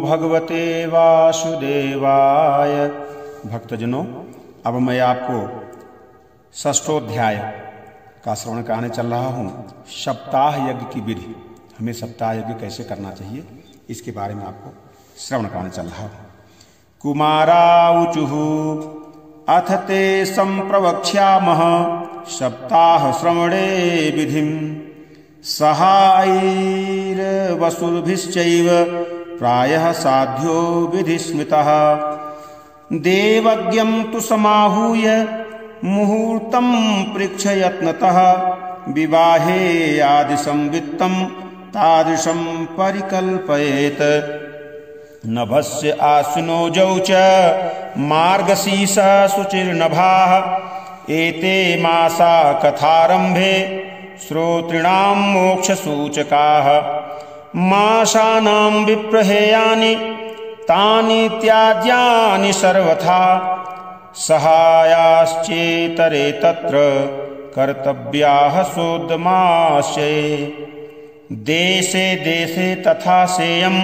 भगवते वासुदेवाय। भक्तजनों, अब मैं आपको षष्ठोध्याय का श्रवण कराने चल रहा हूँ। सप्ताह यज्ञ की विधि, हमें सप्ताह यज्ञ कैसे करना चाहिए, इसके बारे में आपको श्रवण कराने चल रहा हूँ। कुमाराऊचुः अथ ते संप्रवक्ष्यामः सप्ताह श्रवणे विधिं सहायैर्वसुभिश्चैव प्रायः साध्यो विधिस्मृतः। देवज्ञं तु समाहूय मुहूर्तं पृच्छयत्नतः विवाहे आदिसंवित्तं तादृशं परिकल्पयेत्। नभस्य आश्विनोजौ च मार्गशीर्षः शुचिर्नभाः एते मासा कथारम्भे श्रोतॄणां मोक्षसूचकाः। मासानां विप्रहेयानि तानि त्याज्यानि सर्वथा सहायाश्चेतरे तत्र कर्तव्याः सोद्यमाश्चे। देशे देशे तथा सेयं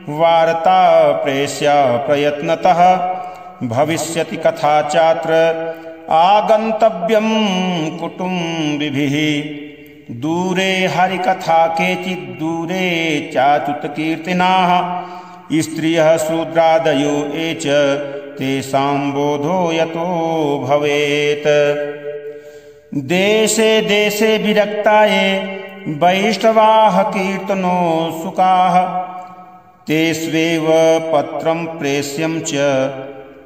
वार्ता प्रेष्या प्रयत्नतः भविष्यति कथा चात्र आगन्तव्यं कुटुम्बिभिः। दूरे हरिकथा केचित् दूरे चाच्युतकीर्तिनाः स्त्रियः शूद्रादयो ये च तेषां बोधो यतो भवेत्। देशे देशे विरक्ता ये वैष्णवाः कीर्तनो सुकाः तेष्वेव पत्रं प्रेष्यं च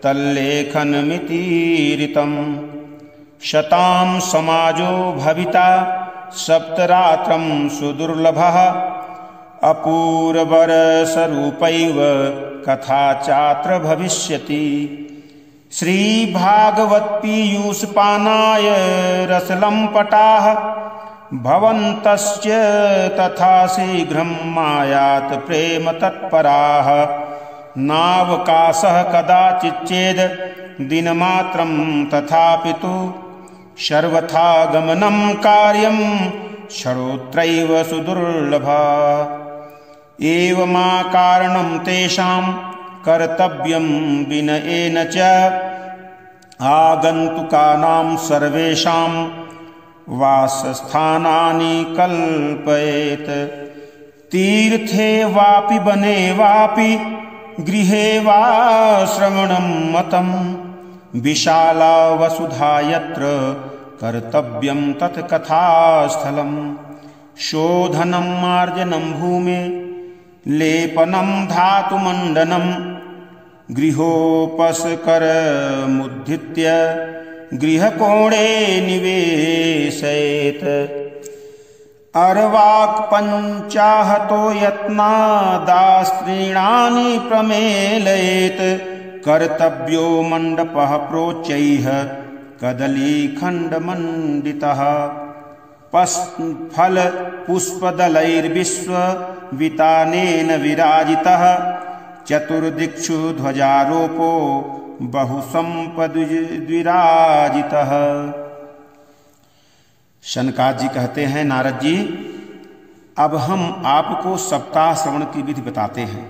तल्लेखनमितीरितं। शतां समाजो भविता सप्तरात्रं सुदुर्लभः अपूर्वरसरूपैव कथा चात्र भविष्यति। श्रीभागवत्पीयूषपानाय रसलम्पटाः भवन्तश्च तथा शीघ्रं मायात् प्रेम तत्पराः। नावकाशः कदाचिच्चेद् दिनमात्रं तथापि तु सर्वथा गमनं कार्यं षडोत्रैव सुदुर्लभा। एवमाकारणं तेषां कर्तव्यं विनयेन च आगन्तुकानां सर्वेषां वासस्थानानि कल्पयेत्। तीर्थे वापि वने वापि गृहे वा श्रवणं मतं विशाला वसुधा यत्र कर्तव्यं तत्कथास्थलं। शोधनं मार्जनं भूमे लेपनं धातुमण्डनं गृहोपस्करमुद्धृत्य गृहकोणे निवेशयेत्। अर्वाक् पञ्चाहतो यत्नादास्त्रीणानि प्रमेलयेत्। कर्तव्यो मण्डपः प्रोच्चैः कदलीखण्डमण्डितः। फल पुष्पदलैर्विश्ववितानेन विराजितः। चतुर्दिक्षु ध्वजारोपो बहुसंपद्विराजितः। शनकाद जी कहते हैं, नारद जी, अब हम आपको सप्ताह श्रवण की विधि बताते हैं।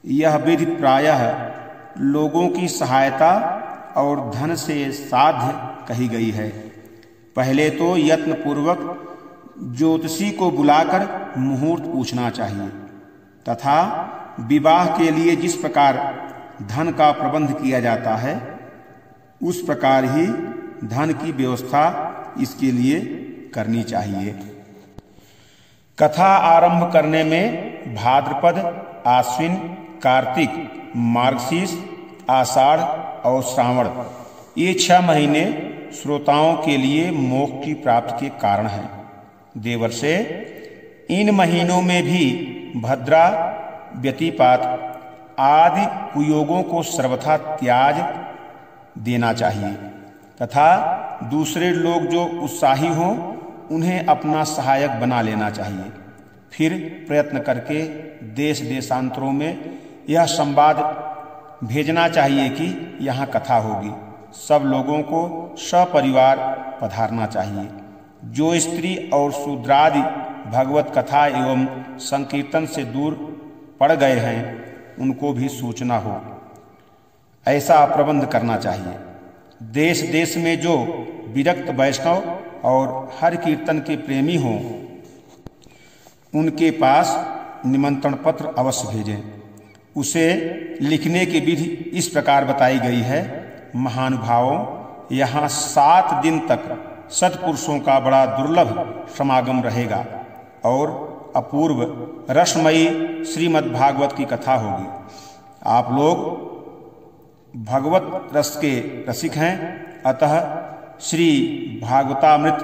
यह विधि प्रायः लोगों की सहायता और धन से साध्य कही गई है। पहले तो यत्न पूर्वक ज्योतिषी को बुलाकर मुहूर्त पूछना चाहिए तथा विवाह के लिए जिस प्रकार धन का प्रबंध किया जाता है उस प्रकार ही धन की व्यवस्था इसके लिए करनी चाहिए। कथा आरंभ करने में भाद्रपद, आश्विन, कार्तिक, मार्गशीर्ष, आषाढ़ और श्रावण ये 6 महीने श्रोताओं के लिए मोक्ष की प्राप्ति के कारण हैं। देवर्षे इन महीनों में भी भद्रा, व्यतिपात आदि कुयोगों को सर्वथा त्याज देना चाहिए तथा दूसरे लोग जो उत्साही हों उन्हें अपना सहायक बना लेना चाहिए। फिर प्रयत्न करके देश देशांतरों में यह संवाद भेजना चाहिए कि यहाँ कथा होगी। सब लोगों को सपरिवार पधारना चाहिए। जो स्त्री और शूद्रादि भगवत कथा एवं संकीर्तन से दूर पड़ गए हैं उनको भी सूचना हो, ऐसा प्रबंध करना चाहिए। देश देश में जो विरक्त वैष्णव और हर कीर्तन के प्रेमी हों, उनके पास निमंत्रण पत्र अवश्य भेजें। उसे लिखने की विधि इस प्रकार बताई गई है। महानुभावों, यहाँ 7 दिन तक सत्पुरुषों का बड़ा दुर्लभ समागम रहेगा और अपूर्व रसमयी श्रीमद् भागवत की कथा होगी। आप लोग भगवत रस के रसिक हैं, अतः श्री भागवतामृत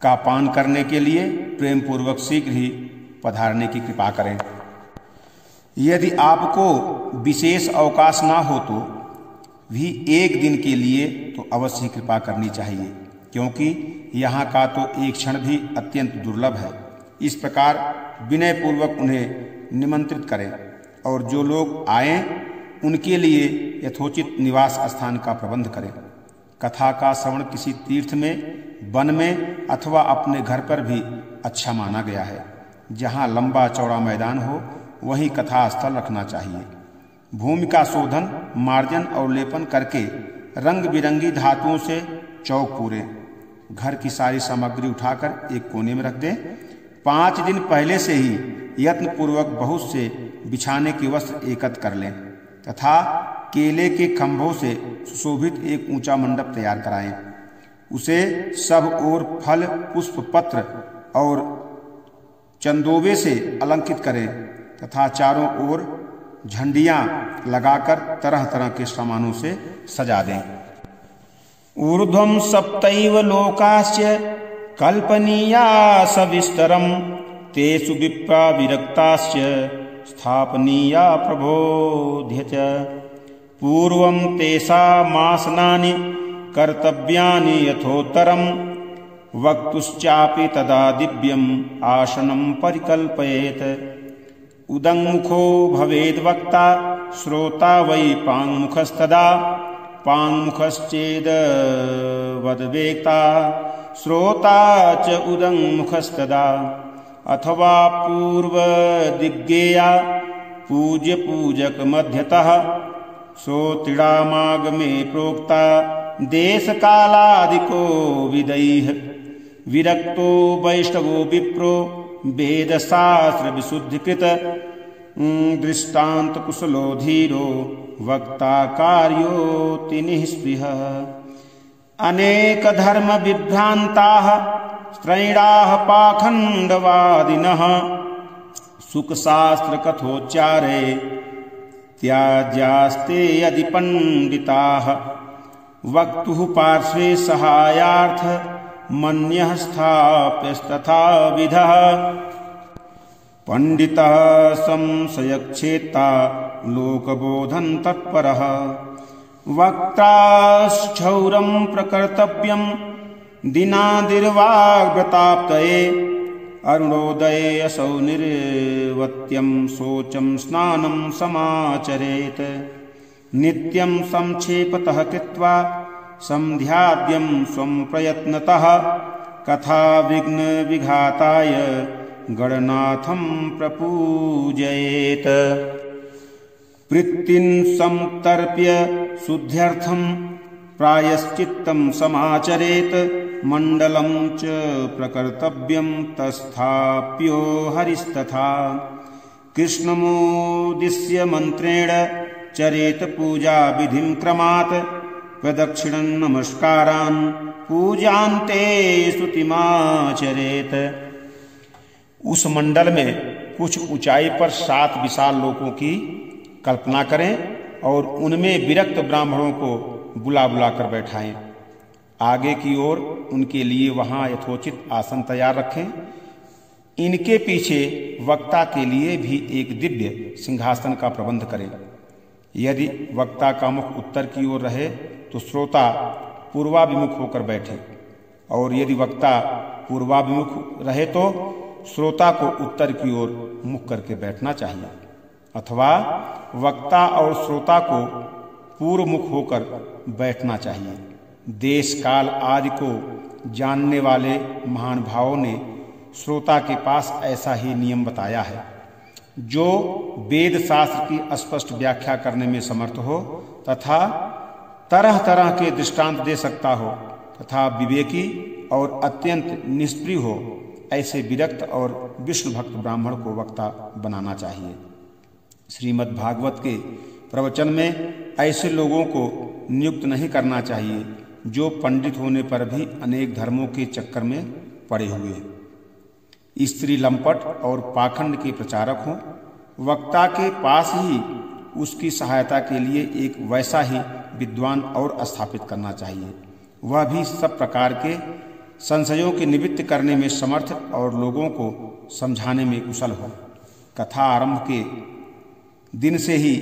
का पान करने के लिए प्रेम पूर्वक शीघ्र ही पधारने की कृपा करें। यदि आपको विशेष अवकाश ना हो तो भी 1 दिन के लिए तो अवश्य कृपा करनी चाहिए, क्योंकि यहाँ का तो एक क्षण भी अत्यंत दुर्लभ है। इस प्रकार विनय पूर्वक उन्हें निमंत्रित करें और जो लोग आएं उनके लिए यथोचित निवास स्थान का प्रबंध करें। कथा का श्रवण किसी तीर्थ में, वन में अथवा अपने घर पर भी अच्छा माना गया है। जहाँ लंबा चौड़ा मैदान हो वहीं कथा स्थल रखना चाहिए। भूमि का शोधन, मार्जन और लेपन करके रंग बिरंगी धातुओं से चौक पूरे। घर की सारी सामग्री उठाकर एक कोने में रख दें। 5 दिन पहले से ही यत्न पूर्वक बहुत से बिछाने के वस्त्र एकत्र कर लें तथा केले के खंभों से सुशोभित एक ऊंचा मंडप तैयार कराएं। उसे सब ओर फल, पुष्प, पत्र और चंदोवे से अलंकृत करें तथा चारों ओर झंडियां लगाकर तरह तरह के सामानों से सजा दें। ऊर्ध्वं सप्तैव लोकास्य कल्पनीया सविस्तरम तेषु विप्रा विरक्तास्य स्थापनीया प्रबोध्य च। पूर्वं तेषामासनानि कर्तव्यानि यथोत्तरं वक्तुश्चापि तदा दिव्यम् आसनं परिकल्पयेत्। उदङ्मुखो भवेद्वक्ता श्रोता वै पाङ्मुखस्तदा पाङ्मुखश्चेद् वद्वेक्ता श्रोता च उदङ्मुखस्तदा। अथवा पूर्वदिग्गेया पूज्य पूजक मध्यतः श्रोत्रिणामागमे प्रोक्ता देशकालादिको विदैः। विरक्तो वैष्णवो विप्रो वेदशास्त्र विशुद्धिकृत दृष्टान्त कुशलो धीरो वक्ता कार्योति निःस्पृहः। अनेक धर्म विभ्रान्ताः स्त्रैणाः पाखण्डवादिनः सुखशास्त्र कथोच्चारे त्याज्यास्ते यदि पंडिताः। वक्तुः पार्श्वे सहायार्थ मन्यः स्थाप्यस्तथा विधः। पंडितः संशयक्षेता लोकबोधन तत्परः। वक्त्राश्चौरं प्रकर्तव्यं दिनादिर्वाग्व्रताप्तये। अरुणोदये असौ निर्वत्यं शौचं स्नानं समाचरेत्। नित्यं संक्षेपतः कृत्वा संध्याद्यं स्वं प्रयत्नतः। कथा विघ्न विघाताय गणनाथं प्रपूजयेत्। प्रीतिं संतर्प्य शुद्ध्यर्थं प्रायश्चित्तं समाचरेत्। मंडलं च प्रकर्तव्यं तस्थाप्यो हरिस्तथा। कृष्णमुद्दिश्य मंत्रेण चरेत पूजा विधिं क्रमात्। प्रदक्षिणं नमस्कारान् पूजान्ते स्तुतिमाचरेत। उस मंडल में कुछ ऊंचाई पर 7 विशाल लोकों की कल्पना करें और उनमें विरक्त ब्राह्मणों को बुला बुला कर बैठाएं। आगे की ओर उनके लिए वहां यथोचित आसन तैयार रखें। इनके पीछे वक्ता के लिए भी एक दिव्य सिंहासन का प्रबंध करें। यदि वक्ता का मुख उत्तर की ओर रहे तो श्रोता पूर्वाभिमुख होकर बैठे, और यदि वक्ता पूर्वाभिमुख रहे तो श्रोता को उत्तर की ओर मुख करके बैठना चाहिए, अथवा वक्ता और श्रोता को पूर्व मुख होकर बैठना चाहिए। देश काल आदि को जानने वाले महानुभावों ने श्रोता के पास ऐसा ही नियम बताया है। जो वेद शास्त्र की स्पष्ट व्याख्या करने में समर्थ हो तथा तरह तरह के दृष्टांत दे सकता हो तथा विवेकी और अत्यंत निष्प्रिय हो, ऐसे विरक्त और विष्णु भक्त ब्राह्मण को वक्ता बनाना चाहिए। श्रीमद् भागवत के प्रवचन में ऐसे लोगों को नियुक्त नहीं करना चाहिए जो पंडित होने पर भी अनेक धर्मों के चक्कर में पड़े हुए, स्त्री लंपट और पाखंड के प्रचारक हों। वक्ता के पास ही उसकी सहायता के लिए एक वैसा ही विद्वान और स्थापित करना चाहिए, वह भी सब प्रकार के संशयों के निवृत्त करने में समर्थ और लोगों को समझाने में कुशल हो। कथा आरंभ के दिन से ही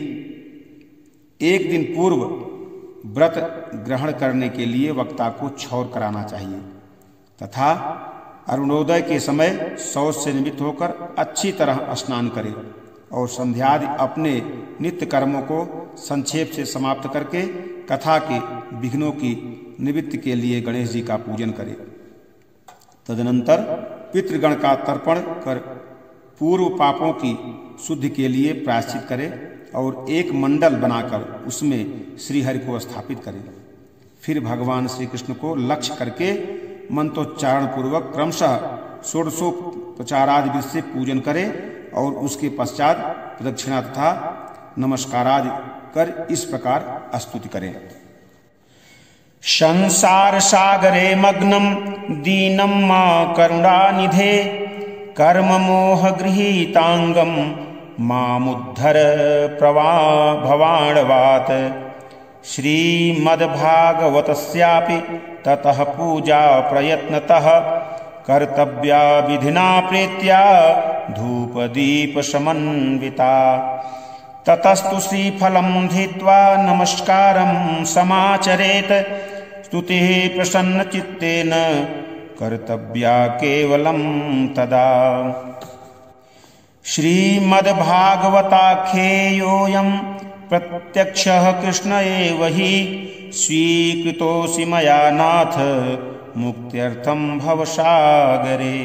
एक दिन पूर्व व्रत ग्रहण करने के लिए वक्ता को क्षौर कराना चाहिए तथा अरुणोदय के समय शौच से निवृत्त होकर अच्छी तरह स्नान करे और संध्यादि अपने नित्य कर्मों को संक्षेप से समाप्त करके कथा के विघ्नों की निवृत्ति के लिए गणेश जी का पूजन करे। तदनंतर पितृगण का तर्पण कर पूर्व पापों की शुद्धि के लिए प्रायश्चित करे और एक मंडल बनाकर उसमें श्रीहरि को स्थापित करे। फिर भगवान श्री कृष्ण को लक्ष्य करके मंत्रोच्चारण पूर्वक क्रमशः षोडशोपचारादि विधि से पूजन करे और उसके पश्चात प्रदक्षिणा तथा नमस्कारादि कर इस प्रकार स्तुति करें। संसार सागरे मग्नं दीनं मां करुणानिधे कर्म मोह गृहीतांगं मामुद्धर भवाणवात्। श्रीमद्भागवतस्यापि ततः पूजा प्रयत्नतः कर्तव्या विधिना प्रीत्या धूपदीप समन्विता। ततस्तु श्रीफलं धृत्वा नमस्कारं समाचरेत्। स्तुतिः प्रसन्नचित्तेन कर्तव्या केवलं तदा। श्रीमद्भागवताख्येयोऽयं प्रत्यक्षः कृष्ण एव हि स्वीकृतोऽसि मया नाथ मुक्त्यर्थं भवसागरे।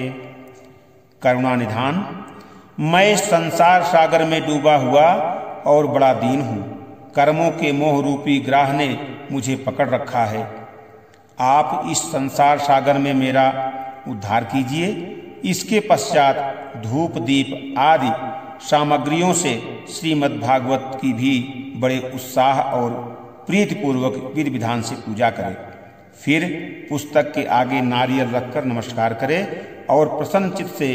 करुणानिधान, मैं संसार सागर में डूबा हुआ और बड़ा दीन हूँ। कर्मों के मोह रूपी ग्राह ने मुझे पकड़ रखा है। आप इस संसार सागर में मेरा उद्धार कीजिए। इसके पश्चात धूप दीप आदि सामग्रियों से श्रीमद् भागवत की भी बड़े उत्साह और प्रीतिपूर्वक विधि विधान से पूजा करें। फिर पुस्तक के आगे नारियल रखकर नमस्कार करें और प्रसन्न चित्त से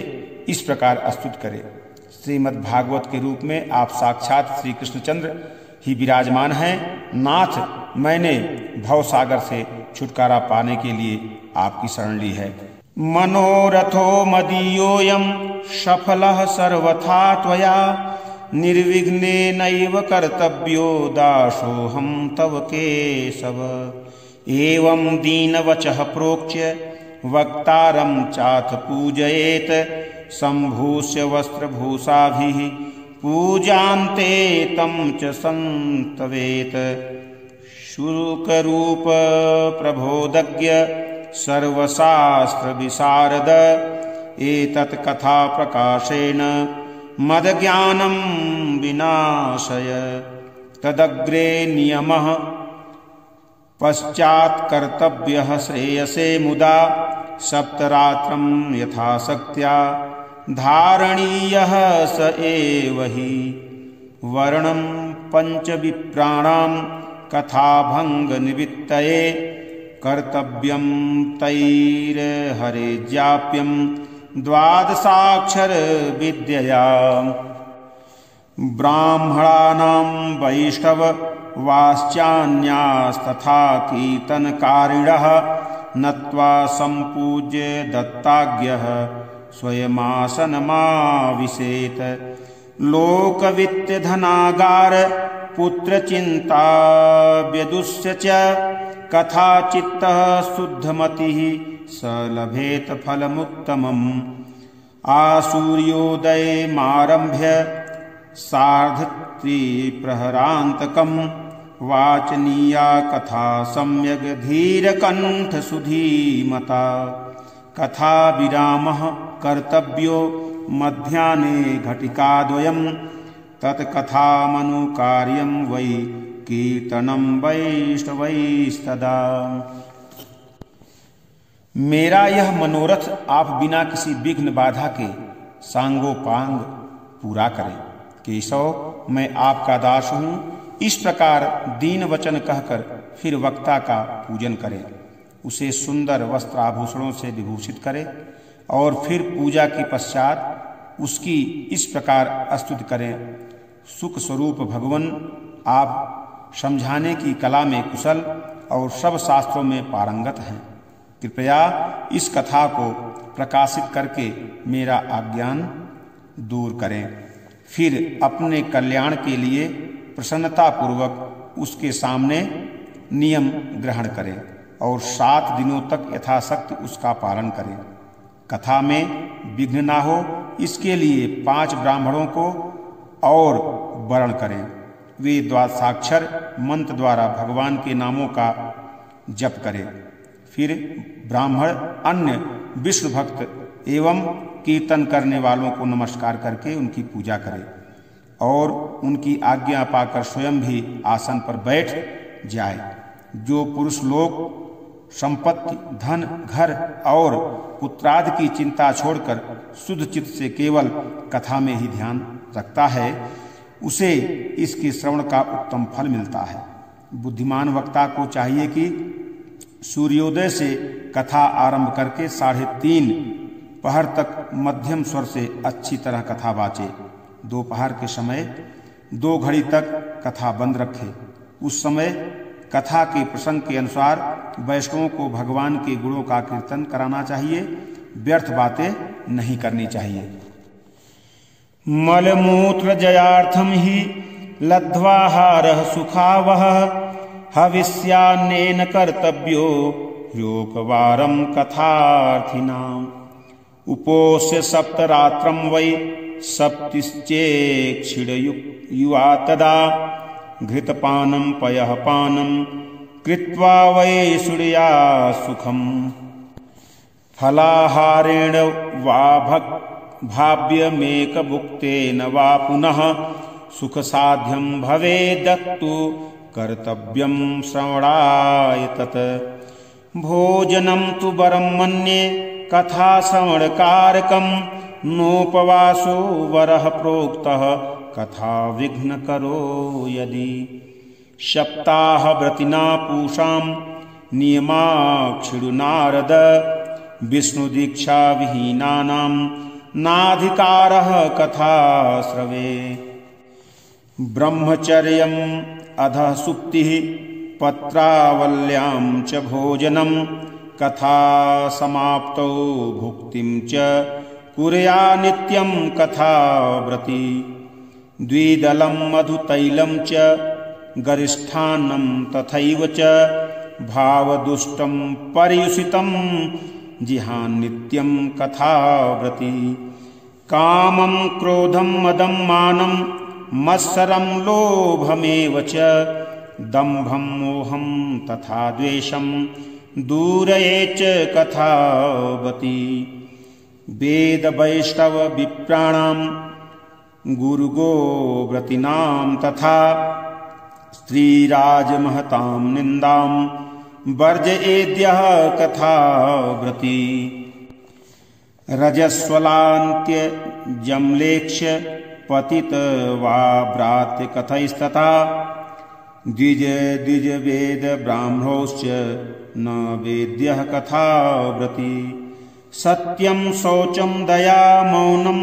इस प्रकार स्तुति करें। श्रीमद् भागवत के रूप में आप साक्षात श्री कृष्णचंद्र ही विराजमान हैं। नाथ, मैंने भवसागर से छुटकारा पाने के लिए आपकी शरण ली है। मनोरथो मदीयोऽयं सफलः सर्वथा त्वया निर्विघ्नेनैव कर्तव्यो दासोऽहं तव केशव। एवं दीनवचः प्रोक्ष्य वक्तारं चाथ पूजयेत्। सम्भूष्य वस्त्रभूषाभिः पूजान्ते तं च संस्तवेत्। शुल्करूप प्रबोधज्ञ सर्वशास्त्र विशारद एतत् कथा प्रकाशेन मदज्ञानं विनाशय। तदग्रे नियमः पश्चात् कर्तव्यः श्रेयसे मुदा सप्तरात्रं यथाशक्त्या धारणीयः स एव हि। वर्णं पंचविप्राणां कथाभंग निमित्तये कर्तव्यं तैर्हरे जाप्यं द्वादशाक्षर विद्यया। ब्राह्मणानां वैष्णव वाश्चान्यास्तथा कीर्तनकारिणः नत्वा सम्पूज्य दत्ताज्ञः स्वयमासनमाविशेत्। लोकवित्तधनागार पुत्रचिन्ता व्यदुष्य च कथाचित्तः शुद्धमतिः स लभेत फलमुत्तमम्। आसूर्योदयमारभ्य सार्धत्रिप्रहरान्तकम् वाचनीया कथा सम्यग् धीरकण्ठसुधीमता। कथा विरामः कर्तव्यो मध्याह्ने घटिकाद्वयम् तत्कथामनुकार्यं वै कीर्तनं वैष्णवैस्तदा। मेरा यह मनोरथ आप बिना किसी विघ्न बाधा के सांगोपांग पूरा करें। केशव, मैं आपका दास हूँ। इस प्रकार दीन वचन कहकर फिर वक्ता का पूजन करें, उसे सुंदर वस्त्र आभूषणों से विभूषित करें और फिर पूजा के पश्चात उसकी इस प्रकार स्तुति करें। सुख स्वरूप भगवान, आप समझाने की कला में कुशल और सब शास्त्रों में पारंगत हैं। कृपया इस कथा को प्रकाशित करके मेरा अज्ञान दूर करें। फिर अपने कल्याण के लिए प्रसन्नता पूर्वक उसके सामने नियम ग्रहण करें और 7 दिनों तक यथाशक्ति उसका पालन करें। कथा में विघ्न ना हो, इसके लिए 5 ब्राह्मणों को और वर्ण करें। वे द्वादशाक्षर मंत्र द्वारा भगवान के नामों का जप करें। फिर ब्राह्मण अन्य विष्णु भक्त एवं कीर्तन करने वालों को नमस्कार करके उनकी पूजा करें और उनकी आज्ञा पाकर स्वयं भी आसन पर बैठ जाए। जो पुरुष लोग संपत्ति, धन, घर और पुत्रादि की चिंता छोड़कर शुद्ध चित्त से केवल कथा में ही ध्यान रखता है, उसे इसके श्रवण का उत्तम फल मिलता है। बुद्धिमान वक्ता को चाहिए कि सूर्योदय से कथा आरंभ करके 3:30 पहर तक मध्यम स्वर से अच्छी तरह कथा वाचे। दोपहर के समय 2 घड़ी तक कथा बंद रखे। उस समय कथा के प्रसंग के अनुसार वैष्णवों को भगवान के गुणों का कीर्तन कराना चाहिए। व्यर्थ बातें नहीं करनी चाहिए। मलमूत्र जयार्थम ही लब्ध्वाहारः सुखावह हविष्यान्नेन कर्तव्यो योगवारं कथार्थिनाम्। उपोष्य 7 रात्रं वै सप्तिश्चेक्षिडयुवा तदा घृतपानं पयःपानं कृत्वा वै सूर्या सुखम्। फलाहारेण वा भाव्यमेकभुक्तेन वा पुनः सुखसाध्यं भवेदत्तु कर्तव्यं श्रवणाय तत्। भोजनं तु वरं मन्ये कथा श्रवणकारकं नोपवासो वरः प्रोक्तः कथा विघ्नकरो यदि। सप्ताहव्रतिना पूषां नियमाक्षिणु नारद विष्णुदीक्षा विहीनानां नाधिकारः कथाश्रवे। ब्रह्मचर्यम् अधः सुप्तिः पत्रावल्यां च भोजनं कथा समाप्तौ भुक्तिं च कुर्या नित्यं कथाव्रती। द्विदलं मधुतैलं च गरिष्ठान्नं तथैव च भावदुष्टं पर्युषितं जिहान् नित्यं कथाव्रती। कामं क्रोधं मदं मानं मत्सरं लोभमेव च दम्भं मोहं तथा द्वेषं दूरयेच्च कथावती। वेद वैष्णव विप्राणां गुरुगोव्रतीनां तथा स्त्रीराजमहतां निन्दां वर्जयेद्यः कथाव्रती। रजस्वलान्त्यजम्लेक्ष्य पतित वा भ्रात्य कथैस्तथा द्विज वेद ब्राह्मणोश्च न वेद्यः कथाव्रती। सत्यं शौचं दया मौनं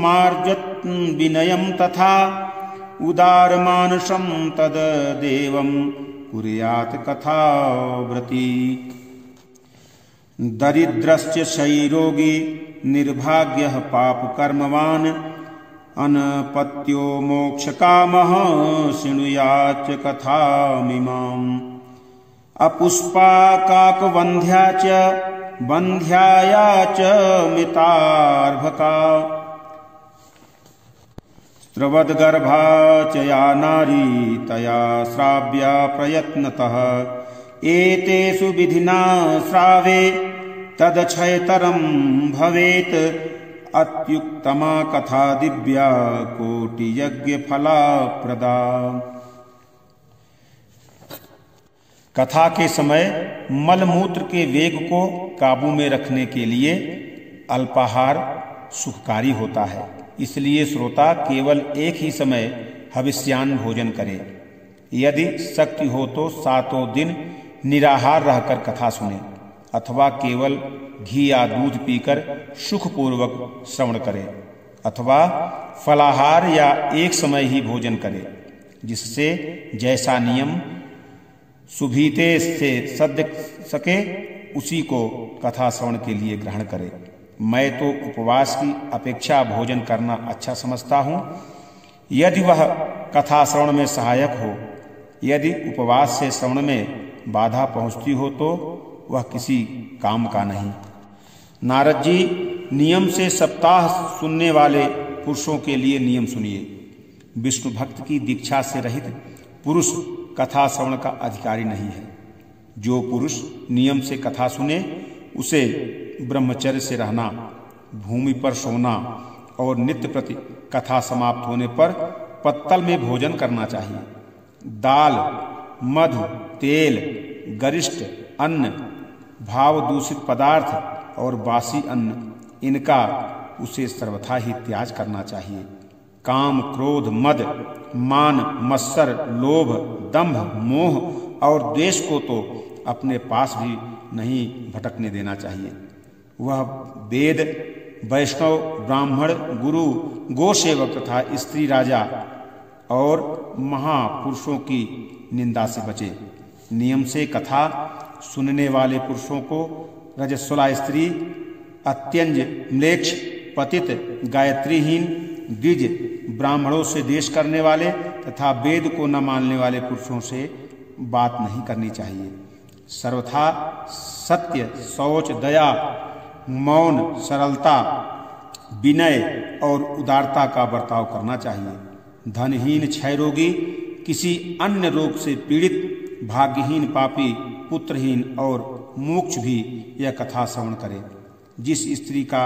मार्जत् विनयं तथा उदारमानसं तद्देवं कुर्यात् कथाव्रती। दरिद्रश्च क्षयरोगी निर्भाग्यः पापकर्मवान् अनपत्यो मोक्षकामः शृणुयाच्च कथामिमाम्। अपुष्पा काकवन्ध्या च बन्ध्याया च मितार्भका स्त्रवद्गर्भा च या नारी तया श्राव्या प्रयत्नतः एतेषु विधिना श्रावे तदक्षयतरं भवेत् अत्युत्तमा कथा दिव्या कोटि यज्ञ फलप्रदा। कथा के समय मलमूत्र के वेग को काबू में रखने के लिए अल्पाहार सुखकारी होता है, इसलिए श्रोता केवल एक ही समय हविष्यान्न भोजन करे। यदि शक्ति हो तो 7 दिन निराहार रहकर कथा सुने अथवा केवल घी या दूध पीकर सुखपूर्वक श्रवण करे अथवा फलाहार या एक समय ही भोजन करे, जिससे जैसा नियम सुभीते से सद सके उसी को कथा श्रवण के लिए ग्रहण करे। मैं तो उपवास की अपेक्षा भोजन करना अच्छा समझता हूँ, यदि वह कथा श्रवण में सहायक हो। यदि उपवास से श्रवण में बाधा पहुँचती हो तो वह किसी काम का नहीं। नारद जी, नियम से सप्ताह सुनने वाले पुरुषों के लिए नियम सुनिए। विष्णु भक्त की दीक्षा से रहित पुरुष कथा श्रवण का अधिकारी नहीं है। जो पुरुष नियम से कथा सुने उसे ब्रह्मचर्य से रहना, भूमि पर सोना और नित्य प्रति कथा समाप्त होने पर पत्तल में भोजन करना चाहिए। दाल, मधु, तेल, गरिष्ठ अन्न, भाव दूषित पदार्थ और बासी अन्न, इनका उसे सर्वथा ही त्याग करना चाहिए। काम, क्रोध, मद, मान, मत्सर, लोभ, दंभ, मोह और द्वेष को तो अपने पास भी नहीं भटकने देना चाहिए। वह वेद, वैष्णव, ब्राह्मण, गुरु, गोसेवक तथा स्त्री, राजा और महापुरुषों की निंदा से बचे। नियम से कथा सुनने वाले पुरुषों को रजस्वला स्त्री, अत्यंज, म्लेच्छ, पतित, गायत्रीहीन, द्विज, ब्राह्मणों से द्वेष करने वाले तथा वेद को न मानने वाले पुरुषों से बात नहीं करनी चाहिए। सर्वथा सत्य, शौच, दया, मौन, सरलता, विनय और उदारता का बर्ताव करना चाहिए। धनहीन, क्षय रोगी, किसी अन्य रोग से पीड़ित, भाग्यहीन, पापी, पुत्रहीन और मोक्ष भी यह कथा श्रवण करे। जिस स्त्री का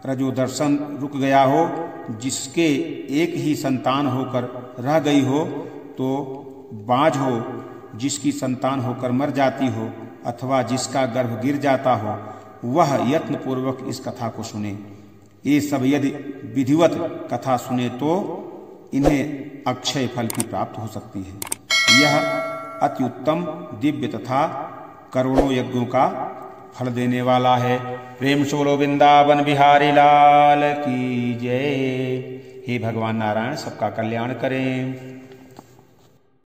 रजोदर्शन रुक गया हो, जिसके एक ही संतान होकर रह गई हो, तो बाँझ हो, जिसकी संतान होकर मर जाती हो अथवा जिसका गर्भ गिर जाता हो, वह यत्न पूर्वक इस कथा को सुने। ये सब यदि विधिवत कथा सुने तो इन्हें अक्षय फल की प्राप्त हो सकती है। यह अति उत्तम, दिव्य तथा करोड़ों यज्ञों का फल देने वाला है। प्रेम से बोलो वृंदावन बिहारी लाल की जय। हे भगवान नारायण सबका कल्याण करें।